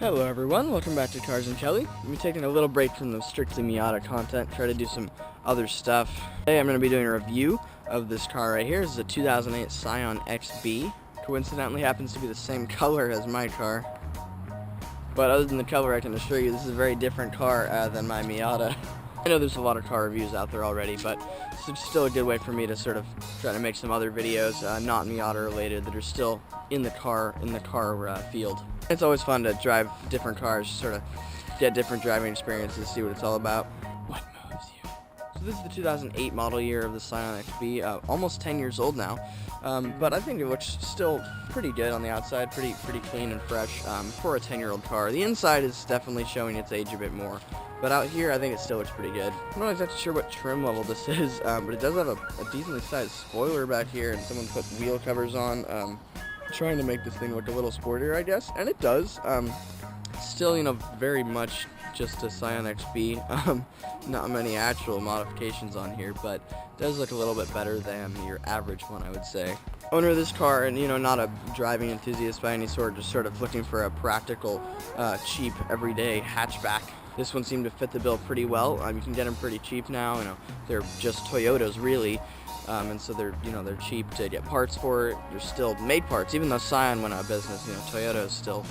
Hello everyone, welcome back to Cars and Kelley. I'm taking a little break from the strictly Miata content, try to do some other stuff. Today I'm going to be doing a review of this car right here. This is a 2008 Scion XB. Coincidentally happens to be the same color as my car. But other than the color, I can assure you this is a very different car than my Miata. I know there's a lot of car reviews out there already, but this is still a good way for me to sort of try to make some other videos, not Miata related, that are still in the car field. It's always fun to drive different cars, sort of get different driving experiences, see what it's all about. What moves you? So this is the 2008 model year of the Scion XB, almost 10 years old now, but I think it looks still pretty good on the outside, pretty clean and fresh for a 10-year-old car. The inside is definitely showing its age a bit more, but out here I think it still looks pretty good. I'm not exactly sure what trim level this is, but it does have a decently sized spoiler back here, and someone put wheel covers on. Trying to make this thing look a little sportier, I guess, and it does. Still, very much just a Scion XB. Not many actual modifications on here, but it does look a little bit better than your average one, I would say. Owner of this car, and not a driving enthusiast by any sort, just sort of looking for a practical, cheap, everyday hatchback. This one seemed to fit the bill pretty well. You can get them pretty cheap now. They're just Toyotas, really. And so they're cheap to get parts for it. They're still made parts, even though Scion went out of business. Toyota still,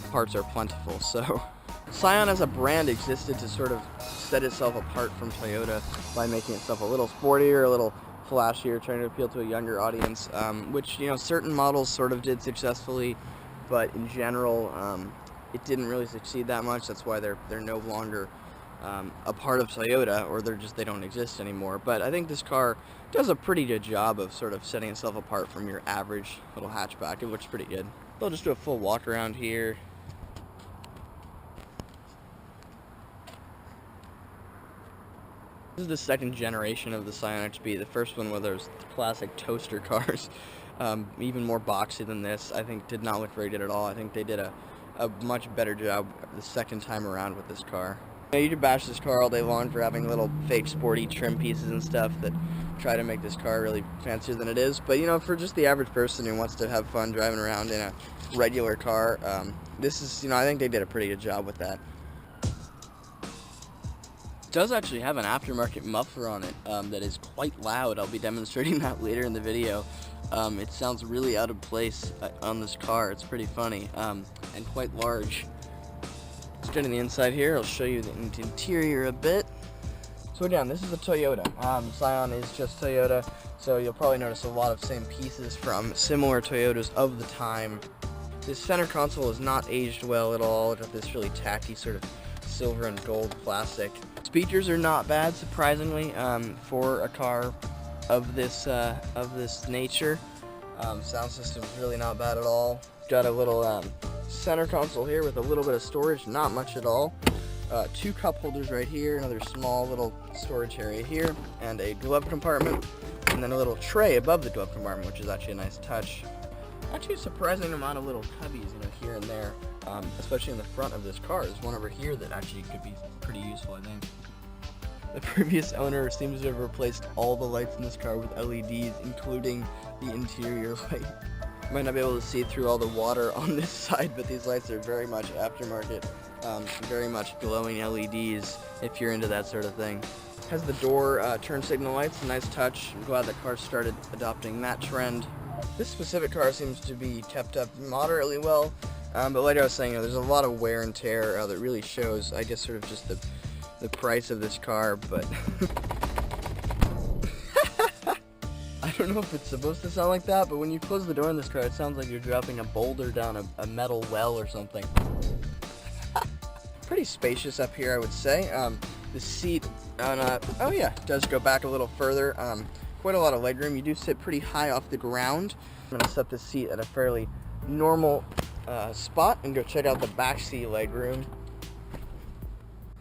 parts are plentiful. So Scion as a brand existed to sort of set itself apart from Toyota by making itself a little sportier, a little flashier, trying to appeal to a younger audience, which certain models sort of did successfully, but in general it didn't really succeed that much. That's why they're no longer a part of Toyota, or they don't exist anymore. But I think this car does a pretty good job of sort of setting itself apart from your average little hatchback. It looks pretty good. I'll just do a full walk around here. This is the second generation of the Scion XB. The first one was those classic toaster cars, even more boxy than this. I think did not look very good at all. I think they did a much better job the second time around with this car. You could bash this car all day long for having little fake sporty trim pieces and stuff that try to make this car really fancier than it is. But for just the average person who wants to have fun driving around in a regular car, this is, I think they did a pretty good job with that. It does actually have an aftermarket muffler on it that is quite loud. I'll be demonstrating that later in the video. It sounds really out of place on this car. It's pretty funny and quite large. Let's get in the inside here. I'll show you the interior a bit. So again, this is a Toyota. Scion is just Toyota, so you'll probably notice a lot of same pieces from similar Toyotas of the time. This center console is not aged well at all. It's got this really tacky sort of silver and gold plastic. Speakers are not bad, surprisingly, for a car of this nature. Sound system's really not bad at all. Got a little center console here with a little bit of storage, not much at all. Two cup holders right here, another small little storage area here, and a glove compartment, and then a little tray above the glove compartment, which is actually a nice touch. Actually a surprising amount of little cubbies, here and there, especially in the front of this car. There's one over here that actually could be pretty useful, I think. The previous owner seems to have replaced all the lights in this car with LEDs, including the interior light. You might not be able to see through all the water on this side, but these lights are very much aftermarket, very much glowing LEDs if you're into that sort of thing. Has the door turn signal lights, a nice touch. I'm glad the car started adopting that trend. This specific car seems to be kept up moderately well, but like I was saying, there's a lot of wear and tear that really shows, I guess, sort of just the price of this car, but I don't know if it's supposed to sound like that, but when you close the door in this car, it sounds like you're dropping a boulder down a metal well or something. Pretty spacious up here, I would say. The seat does go back a little further. Quite a lot of legroom. You do sit pretty high off the ground. I'm going to set the seat at a fairly normal spot and go check out the back seat legroom.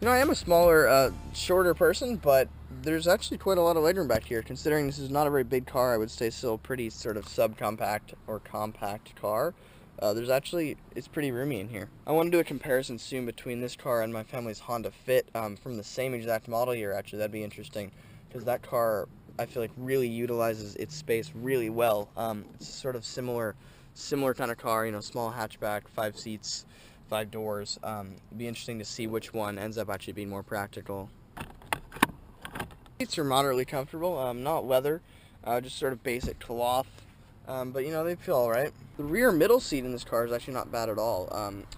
I am a smaller, shorter person, but there's actually quite a lot of legroom back here. Considering this is not a very big car, I would say still a pretty sort of subcompact or compact car. It's pretty roomy in here. I want to do a comparison soon between this car and my family's Honda Fit from the same exact model year, actually. That'd be interesting, because that car, I feel like, really utilizes its space really well. It's sort of similar kind of car, small hatchback, 5 65 doors. It'd be interesting to see which one ends up actually being more practical. Seats are moderately comfortable, not leather, just sort of basic cloth, but you know, they feel alright. The rear middle seat in this car is actually not bad at all.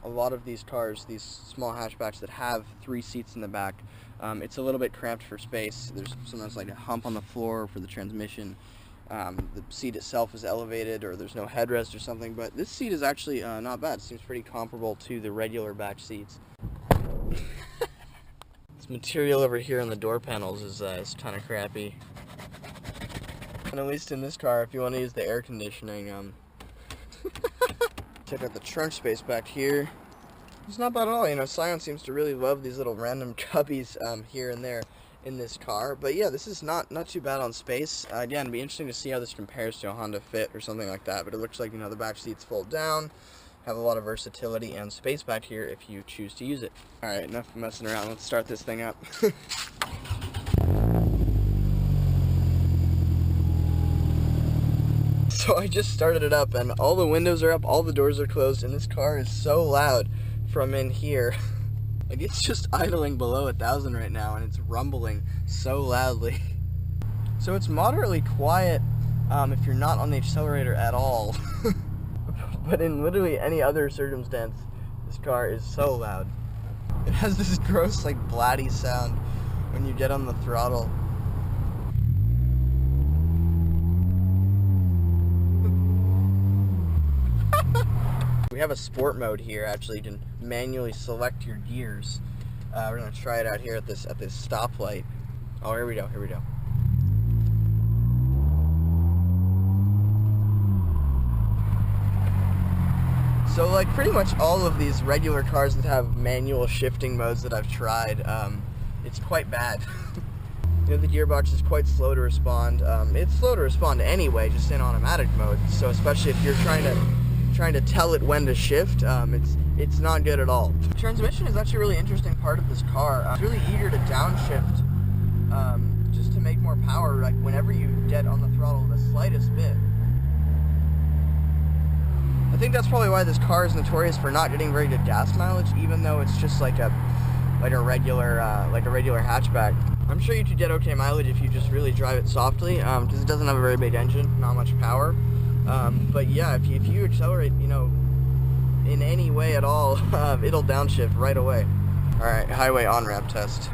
A lot of these cars, these small hatchbacks that have 3 seats in the back, it's a little bit cramped for space. There's sometimes like a hump on the floor for the transmission. The seat itself is elevated, or there's no headrest or something, but this seat is actually not bad. It seems pretty comparable to the regular back seats. This material over here on the door panels is kind of crappy. And at least in this car, if you want to use the air conditioning, check out the trunk space back here. It's not bad at all. You know, Scion seems to really love these little random cubbies here and there in this car. But yeah, this is not too bad on space. Again, it'd be interesting to see how this compares to a Honda Fit or something like that. But it looks like, you know, the back seats fold down, have a lot of versatility and space back here if you choose to use it. Alright, enough messing around. Let's start this thing up. So I just started it up, and all the windows are up, all the doors are closed, and this car is so loud from in here. Like, it's just idling below 1,000 right now, and it's rumbling so loudly. So it's moderately quiet if you're not on the accelerator at all. But in literally any other circumstance, this car is so loud. It has this gross, like, blatty sound when you get on the throttle. We have a sport mode here. Actually, you can manually select your gears. We're gonna try it out here at this stoplight. Oh, here we go. Here we go. So, like, pretty much all of these regular cars that have manual shifting modes that I've tried, it's quite bad. You know, the gearbox is quite slow to respond. It's slow to respond anyway, just in automatic mode. So, especially if you're trying to tell it when to shift, it's not good at all. The transmission is actually a really interesting part of this car. It's really eager to downshift just to make more power, like whenever you get on the throttle the slightest bit. I think that's probably why this car is notorious for not getting very good gas mileage, even though it's just like a regular hatchback. I'm sure you could get okay mileage if you just really drive it softly, because it doesn't have a very big engine, not much power. But yeah, if you accelerate, you know, in any way at all, it'll downshift right away. Alright, highway on-ramp test.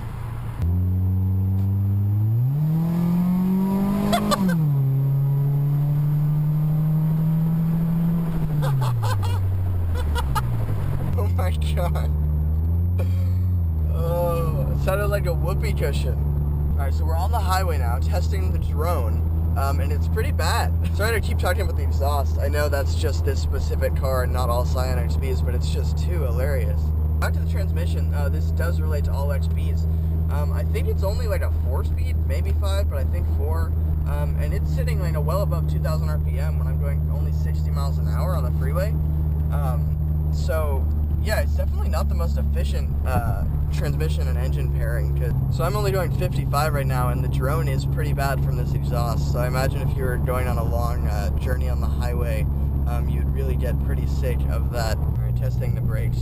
Oh my god. Oh, it sounded like a whoopee cushion. Alright, so we're on the highway now, testing the drone. And it's pretty bad. Sorry to keep talking about the exhaust. I know that's just this specific car and not all Scion XBs, but it's just too hilarious. Back to the transmission, this does relate to all XBs. I think it's only like a 4-speed, maybe 5, but I think 4. And it's sitting like well above 2,000 RPM when I'm going only 60 miles an hour on the freeway. So yeah, it's definitely not the most efficient transmission and engine pairing. So I'm only going 55 right now, and the drone is pretty bad from this exhaust. So I imagine if you were going on a long journey on the highway, you'd really get pretty sick of that. Alright, testing the brakes.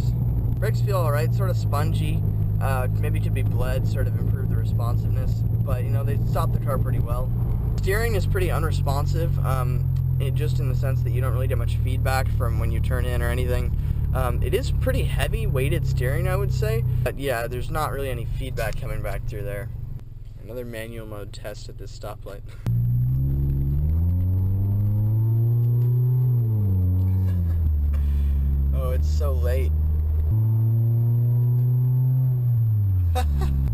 Brakes feel alright, sort of spongy. Maybe could be bled, sort of improve the responsiveness. But you know, they stop the car pretty well. Steering is pretty unresponsive, just in the sense that you don't really get much feedback from when you turn in or anything. It is pretty heavy weighted steering, I would say, but yeah, there's not really any feedback coming back through there. Another manual mode test at this stoplight. Oh, it's so late.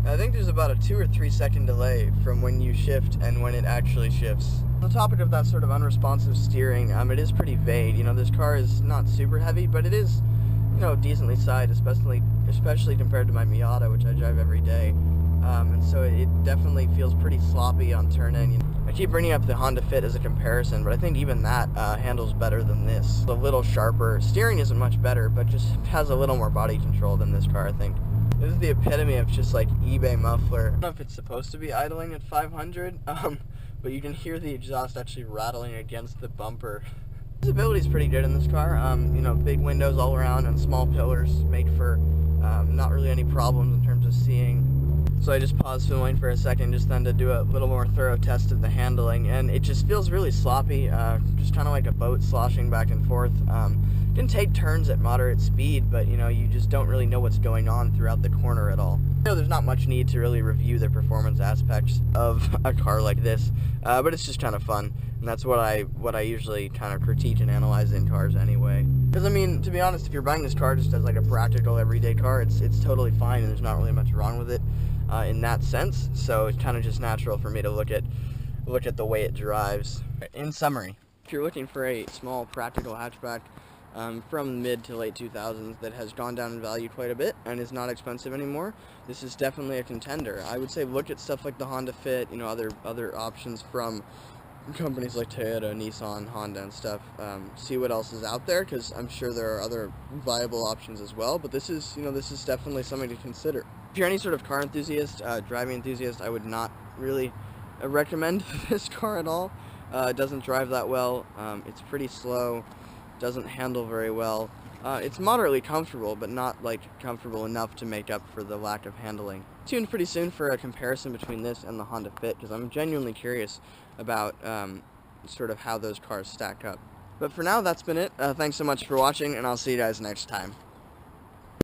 I think there's about a 2 or 3 second delay from when you shift and when it actually shifts. On the topic of that sort of unresponsive steering, it is pretty vague. You know, this car is not super heavy, but it is, you know, decently sized, especially compared to my Miata, which I drive every day. And so it definitely feels pretty sloppy on turn-in. You know, I keep bringing up the Honda Fit as a comparison, but I think even that handles better than this. A little sharper. Steering isn't much better, but just has a little more body control than this car, I think. This is the epitome of just like eBay muffler. I don't know if it's supposed to be idling at 500, but you can hear the exhaust actually rattling against the bumper. Visibility is pretty good in this car. You know, big windows all around and small pillars make for not really any problems in terms of seeing. So I just paused filming for a second just then to do a little more thorough test of the handling, and it just feels really sloppy, just kind of like a boat sloshing back and forth. Can take turns at moderate speed, but you know, you just don't really know what's going on throughout the corner at all. You know, there's not much need to really review the performance aspects of a car like this, but it's just kind of fun, and that's what I usually kind of critique and analyze in cars anyway. Because I mean, to be honest, if you're buying this car just as like a practical everyday car, it's totally fine, and there's not really much wrong with it in that sense. So it's kind of just natural for me to look at the way it drives. In summary, if you're looking for a small practical hatchback from mid to late 2000s that has gone down in value quite a bit and is not expensive anymore, this is definitely a contender. I would say look at stuff like the Honda Fit, you know, other options from companies like Toyota, Nissan, Honda and stuff. See what else is out there, because I'm sure there are other viable options as well, but this is definitely something to consider. If you're any sort of car enthusiast, driving enthusiast, I would not really recommend this car at all. It doesn't drive that well. It's pretty slow, doesn't handle very well. It's moderately comfortable, but not like comfortable enough to make up for the lack of handling. Stay tuned pretty soon for a comparison between this and the Honda Fit, because I'm genuinely curious about sort of how those cars stack up. But for now, that's been it. Thanks so much for watching, and I'll see you guys next time.